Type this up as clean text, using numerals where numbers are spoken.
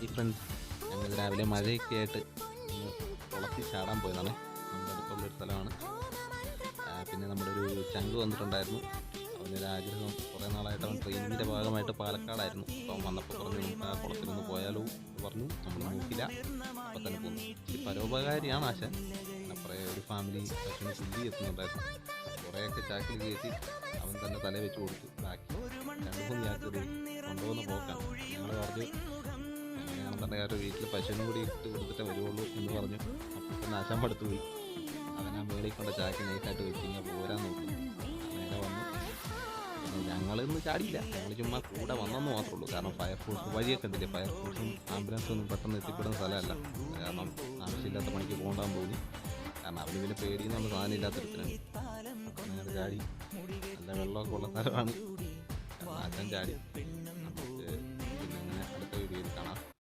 ഈ ഫ്രണ്ട്സ്, ഞങ്ങൾ രാവിലെ മഴയൊക്കെ ആയിട്ട് ഒന്ന് കുളത്തിൽ ചാടാൻ പോയതാണ്. നമ്മുടെ അടുത്തുള്ളൊരു സ്ഥലമാണ്. പിന്നെ നമ്മുടെ ഒരു ചങ്ക് വന്നിട്ടുണ്ടായിരുന്നു. അവനൊരു ആഗ്രഹം, കുറേ നാളായിട്ട് അവൻ ട്രെയിനിങ്ങിൻ്റെ ഭാഗമായിട്ട് പാലക്കാടായിരുന്നു. അപ്പോൾ അവൻ വന്നപ്പോൾ പറഞ്ഞു നമുക്ക് ആ കുളത്തിലൊന്ന് പോയാലോ എന്ന് പറഞ്ഞു. നമ്മൾ നോക്കില്ല, അപ്പോൾ തന്നെ പോന്നു. ഈ പരോപകാരിയാണ് ആശാൻ. അപ്പുറേ ഒരു ഫാമിലി പശുവിന് പുല്ലി എത്തുന്നുണ്ടായിരുന്നു. കുറേയൊക്കെ ചാക്കിൽ കയറ്റി അവൻ തന്നെ തല വെച്ച് കൊടുത്തു. ബാക്കി 2-3 ചാക്ക് കൊണ്ടുപോകുന്ന പോക്കാണ്. ഞങ്ങൾ പറഞ്ഞു അങ്ങനെയാണെന്ന് തന്നെ കാര്യം വീട്ടിൽ പശുവിനും കൂടി ഇട്ട് കൊടുത്തിട്ടേ വരുള്ളൂ എന്ന് പറഞ്ഞു. അപ്പോൾ തന്നെ ആശാൻ പടുത്തു പോയി. അവൻ ആ മേളിൽ കൊണ്ട് ചാക്കി നൈസായിട്ട് വെച്ച് ഇങ്ങനെ പോരാൻ നോക്കി. നേരെ വന്നു. ഞങ്ങളിന്ന് ചാടിയില്ല, ഞങ്ങൾ ചുമ്മാ കൂടെ വന്നെന്ന് മാത്രമേ ഉള്ളൂ. കാരണം ഫയർഫോഴ്സ് വഴിയൊക്കെ ഉണ്ടല്ലേ, ഫയർഫോഴ്സും ആംബുലൻസും ഒന്നും പെട്ടെന്ന് എത്തിപ്പെടുന്ന സ്ഥലമല്ല. കാരണം ആവശ്യമില്ലാത്ത പണിക്ക് പോകണ്ടാന്ന് തോന്നി. കാരണം അവന് പിന്നെ പേടിയെന്നുള്ള സാധനം ഇല്ലാത്തൊരുത്തരാണ്. ഞങ്ങൾ ചാടി. നല്ല വെള്ളമൊക്കെ ഉള്ള സ്ഥലമാണ്. ആശാൻ ചാടി.